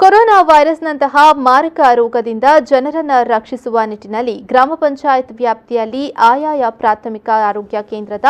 Corona ವೈರಸ್ನಂತಹ ಮಾರಕ ರೋಗದಿಂದ ಜನರನ್ನು ರಕ್ಷಿಸುವ ನಿಟ್ಟಿನಲ್ಲಿ ಗ್ರಾಮ ಪಂಚಾಯತ್ ವ್ಯಾಪ್ತಿಯಲ್ಲಿ ಆಯಾಯ ಪ್ರಾಥಮಿಕ ಆರೋಗ್ಯ ಕೇಂದ್ರದ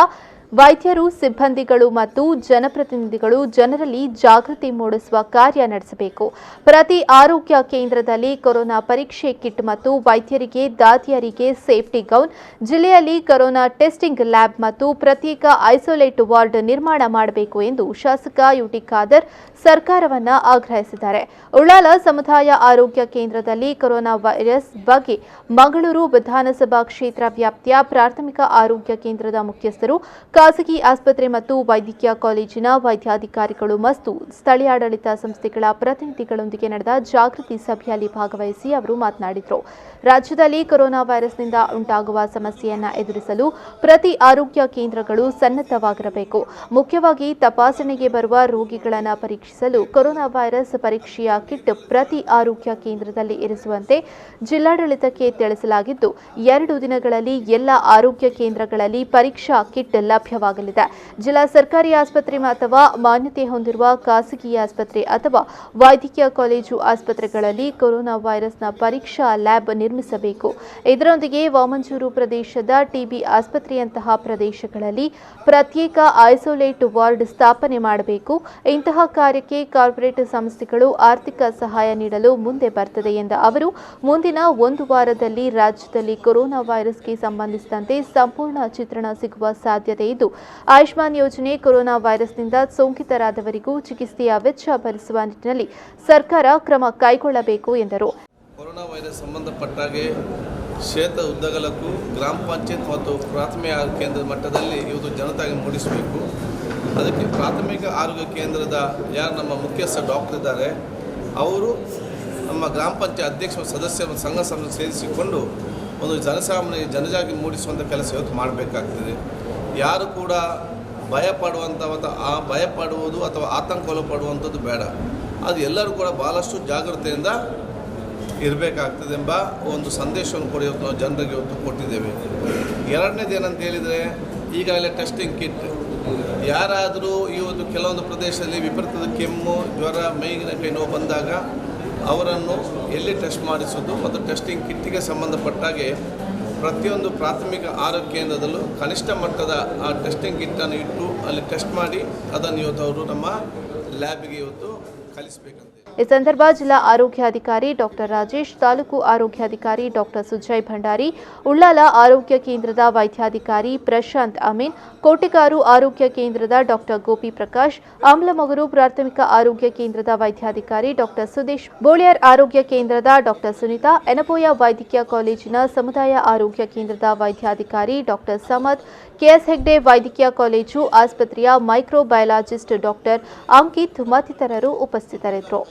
ವೈದ್ಯರು, ಸಿಬ್ಬಂದಿಗಳು ಮತ್ತು ಜನಪ್ರತಿನಿಧಿಗಳು ಜನರಲ್ಲಿ ಜಾಗೃತಿ ಮೂಡಿಸುವ ಕಾರ್ಯ ನಡೆಸಬೇಕು. ಪ್ರತಿ ಆರೋಗ್ಯ ಕೇಂದ್ರದಲ್ಲಿ ಕೊರೋನಾ ಪರೀಕ್ಷೆ ಕಿಟ್ ಮತ್ತು ವೈದ್ಯರಿಗೆ, ದಾದಿಯರಿಗೆ ಸೇಫ್ಟಿ ಗೌನ್, ಜಿಲ್ಲೆಯಲ್ಲಿ ಕೊರೋನಾ ಟೆಸ್ಟಿಂಗ್ ಲ್ಯಾಬ್ ಮತ್ತು ಪ್ರತ್ಯೇಕ ಐಸೋಲೇಟ್ ವಾರ್ಡ್ ನಿರ್ಮಾಣ ಮಾಡಬೇಕು ಎಂದು ಶಾಸಕ ಯುಟಿ ಖಾದರ್ ಸರ್ಕಾರವನ್ನು ಆಗ್ರಹಿಸಿದ್ದಾರೆ. ಉಳ್ಳಾಲ ಸಮುದಾಯ ಆರೋಗ್ಯ ಕೇಂದ್ರದಲ್ಲಿ ಕೊರೋನಾ ವೈರಸ್ ಬಗ್ಗೆ ಮಂಗಳೂರು ವಿಧಾನಸಭಾ ಕ್ಷೇತ್ರ ವ್ಯಾಪ್ತಿಯ ಪ್ರಾಥಮಿಕ ಆರೋಗ್ಯ ಕೇಂದ್ರದ ಮುಖ್ಯಸ್ಥರು, ಖಾಸಗಿ ಆಸ್ಪತ್ರೆ ಮತ್ತು ವೈದ್ಯಕೀಯ ಕಾಲೇಜಿನ ವೈದ್ಯಾಧಿಕಾರಿಗಳು ಮತ್ತು ಸ್ಥಳೀಯಾಡಳಿತ ಸಂಸ್ಥೆಗಳ ಪ್ರತಿನಿಧಿಗಳೊಂದಿಗೆ ನಡೆದ ಜಾಗೃತಿ ಸಭೆಯಲ್ಲಿ ಭಾಗವಹಿಸಿ ಅವರು ಮಾತನಾಡಿದರು. ರಾಜ್ಯದಲ್ಲಿ ಕೊರೋನಾ ವೈರಸ್ನಿಂದ ಉಂಟಾಗುವ ಸಮಸ್ಯೆಯನ್ನು ಎದುರಿಸಲು ಪ್ರತಿ ಆರೋಗ್ಯ ಕೇಂದ್ರಗಳು ಸನ್ನದ್ಧವಾಗಿರಬೇಕು. ಮುಖ್ಯವಾಗಿ ತಪಾಸಣೆಗೆ ಬರುವ ರೋಗಿಗಳನ್ನು ಪರೀಕ್ಷಿಸಲು ಕೊರೋನಾ ವೈರಸ್ ಪರೀಕ್ಷೆಯ ಕಿಟ್ ಪ್ರತಿ ಆರೋಗ್ಯ ಕೇಂದ್ರದಲ್ಲಿ ಇರಿಸುವಂತೆ ಜಿಲ್ಲಾಡಳಿತಕ್ಕೆ ತಿಳಿಸಲಾಗಿದ್ದು, 2 ದಿನಗಳಲ್ಲಿ ಎಲ್ಲ ಆರೋಗ್ಯ ಕೇಂದ್ರಗಳಲ್ಲಿ ಪರೀಕ್ಷಾ ಕಿಟ್ ಲಭ್ಯವಾಗಲಿದೆ. ಜಿಲ್ಲಾ ಸರ್ಕಾರಿ ಆಸ್ಪತ್ರೆ ಅಥವಾ ಮಾನ್ಯತೆ ಹೊಂದಿರುವ ಖಾಸಗಿ ಆಸ್ಪತ್ರೆ ಅಥವಾ ವೈದ್ಯಕೀಯ ಕಾಲೇಜು ಆಸ್ಪತ್ರೆಗಳಲ್ಲಿ ಕೊರೋನಾ ವೈರಸ್ನ ಪರೀಕ್ಷಾ ಲ್ಯಾಬ್ ನಿರ್ಮಿಸಬೇಕು. ಇದರೊಂದಿಗೆ ವಾಮಂಜೂರು ಪ್ರದೇಶದ ಟಿಬಿ ಆಸ್ಪತ್ರೆಯಂತಹ ಪ್ರದೇಶಗಳಲ್ಲಿ ಪ್ರತ್ಯೇಕ ಐಸೋಲೇಟ್ ವಾರ್ಡ್ ಸ್ಥಾಪನೆ ಮಾಡಬೇಕು. ಇಂತಹ ಕಾರ್ಯಕ್ಕೆ ಕಾರ್ಪೊರೇಟ್ ಸಂಸ್ಥೆಗಳು ಆರ್ಥಿಕ ಸಹಾಯ ನೀಡಲು ಮುಂದೆ ಬರ್ತದೆ ಎಂದ ಅವರು, ಮುಂದಿನ 1 ವಾರದಲ್ಲಿ ರಾಜ್ಯದಲ್ಲಿ ಕೊರೋನಾ ವೈರಸ್ಗೆ ಸಂಬಂಧಿಸಿದಂತೆ ಸಂಪೂರ್ಣ ಚಿತ್ರಣ ಸಿಗುವ ಸಾಧ್ಯತೆ ಇದ್ದು, ಆಯುಷ್ಮಾನ್ ಯೋಜನೆ ಕೊರೋನಾ ವೈರಸ್ನಿಂದ ಸೋಂಕಿತರಾದವರಿಗೂ ಚಿಕಿತ್ಸೆಯ ವೆಚ್ಚ ಭರಿಸುವ ನಿಟ್ಟಿನಲ್ಲಿ ಸರ್ಕಾರ ಕ್ರಮ ಕೈಗೊಳ್ಳಬೇಕು ಎಂದರು. ಕೊರೋನಾ ವೈರಸ್ ಸಂಬಂಧಪಟ್ಟಾಗೆ ಕ್ಷೇತ್ರ ಉದ್ದಗಲಕ್ಕೂ ಗ್ರಾಮ ಪಂಚಾಯತ್ ಮತ್ತು ಪ್ರಾಥಮಿಕ ಆರೋಗ್ಯ ಕೇಂದ್ರದ ಮಟ್ಟದಲ್ಲಿ ಇವತ್ತು ಜನತಾಗಿ ಮೂಡಿಸಬೇಕು. ಅದಕ್ಕೆ ಪ್ರಾಥಮಿಕ ಆರೋಗ್ಯ ಕೇಂದ್ರದ ಯಾರು ನಮ್ಮ ಮುಖ್ಯಸ್ಥ ಡಾಕ್ಟರ್ ಇದ್ದಾರೆ, ಅವರು ನಮ್ಮ ಗ್ರಾಮ ಪಂಚಾಯತ್ ಅಧ್ಯಕ್ಷ ಸದಸ್ಯರು ಸಂಘ ಸೇರಿಸಿಕೊಂಡು ಒಂದು ಜನಸಾಮಾನ್ಯ ಜನಜಾಗೃತಿ ಮೂಡಿಸುವಂಥ ಕೆಲಸ ಇವತ್ತು ಮಾಡಬೇಕಾಗ್ತದೆ. ಯಾರು ಕೂಡ ಭಯಪಡುವಂಥ ಭಯಪಡುವುದು ಅಥವಾ ಆತಂಕಗೊಳಪಡುವಂಥದ್ದು ಬೇಡ. ಅದು ಎಲ್ಲರೂ ಕೂಡ ಭಾಳಷ್ಟು ಜಾಗೃತೆಯಿಂದ ಇರಬೇಕಾಗ್ತದೆ ಎಂಬ ಒಂದು ಸಂದೇಶವನ್ನು ಕೂಡ ಇವತ್ತು ನಾವು ಜನರಿಗೆ ಇವತ್ತು ಕೊಟ್ಟಿದ್ದೇವೆ. ಎರಡನೇದು ಏನಂತ ಹೇಳಿದರೆ, ಈಗಾಗಲೇ ಟೆಸ್ಟಿಂಗ್ ಕಿಟ್ ಯಾರಾದರೂ ಇವತ್ತು ಕೆಲವೊಂದು ಪ್ರದೇಶದಲ್ಲಿ ವಿಪರೀತ ಕೆಮ್ಮು, ಜ್ವರ, ಮೈಗಿನ ಕೈ ನೋವು ಬಂದಾಗ ಅವರನ್ನು ಎಲ್ಲಿ ಟೆಸ್ಟ್ ಮಾಡಿಸೋದು ಮತ್ತು ಟೆಸ್ಟಿಂಗ್ ಕಿಟ್ಟಿಗೆ ಸಂಬಂಧಪಟ್ಟಾಗೆ ಪ್ರತಿಯೊಂದು ಪ್ರಾಥಮಿಕ ಆರೋಗ್ಯ ಕೇಂದ್ರದಲ್ಲೂ ಕನಿಷ್ಠ ಮಟ್ಟದ ಆ ಟೆಸ್ಟಿಂಗ್ ಕಿಟ್ಟನ್ನು ಇಟ್ಟು ಅಲ್ಲಿ ಟೆಸ್ಟ್ ಮಾಡಿ ಅದನ್ನು ಇವತ್ತು ಅವರು ನಮ್ಮ ಲ್ಯಾಬ್ಗೆ ಇವತ್ತು ಕಲಿಸಬೇಕಂತೆ. ಈ ಸಂದರ್ಭ ಜಿಲ್ಲಾ ಆರೋಗ್ಯಾಧಿಕಾರಿ ಡಾಕ್ಟರ್ ರಾಜೇಶ್, ತಾಲೂಕು ಆರೋಗ್ಯಾಧಿಕಾರಿ ಡಾಕ್ಟರ್ ಸುಜಯ್ ಭಂಡಾರಿ, ಉಳ್ಳಾಲ ಆರೋಗ್ಯ ಕೇಂದ್ರದ ವೈದ್ಯಾಧಿಕಾರಿ ಪ್ರಶಾಂತ್ ಅಮೀನ್, ಕೋಟೆಕಾರು ಆರೋಗ್ಯ ಕೇಂದ್ರದ ಡಾಕ್ಟರ್ ಗೋಪಿ ಪ್ರಕಾಶ್, ಆಮ್ಲಮಗರು ಪ್ರಾಥಮಿಕ ಆರೋಗ್ಯ ಕೇಂದ್ರದ ವೈದ್ಯಾಧಿಕಾರಿ ಡಾಕ್ಟರ್ ಸುದೇಶ್, ಬೋಳಿಯರ್ ಆರೋಗ್ಯ ಕೇಂದ್ರದ ಡಾಕ್ಟರ್ ಸುನೀತಾ, ಎನಪೋಯ ವೈದ್ಯಕೀಯ ಕಾಲೇಜಿನ ಸಮುದಾಯ ಆರೋಗ್ಯ ಕೇಂದ್ರದ ವೈದ್ಯಾಧಿಕಾರಿ ಡಾಕ್ಟರ್ ಸಮದ್, ಕೆಎಸ್ ಹೆಗ್ಡೆ ವೈದ್ಯಕೀಯ ಕಾಲೇಜು ಆಸ್ಪತ್ರೆಯ ಮೈಕ್ರೋಬಯಾಲಜಿಸ್ಟ್ ಡಾಕ್ಟರ್ ಅಂಕಿತ್ ಮತ್ತಿತರರು ಉಪಸ್ಥಿತರಿದ್ದರು.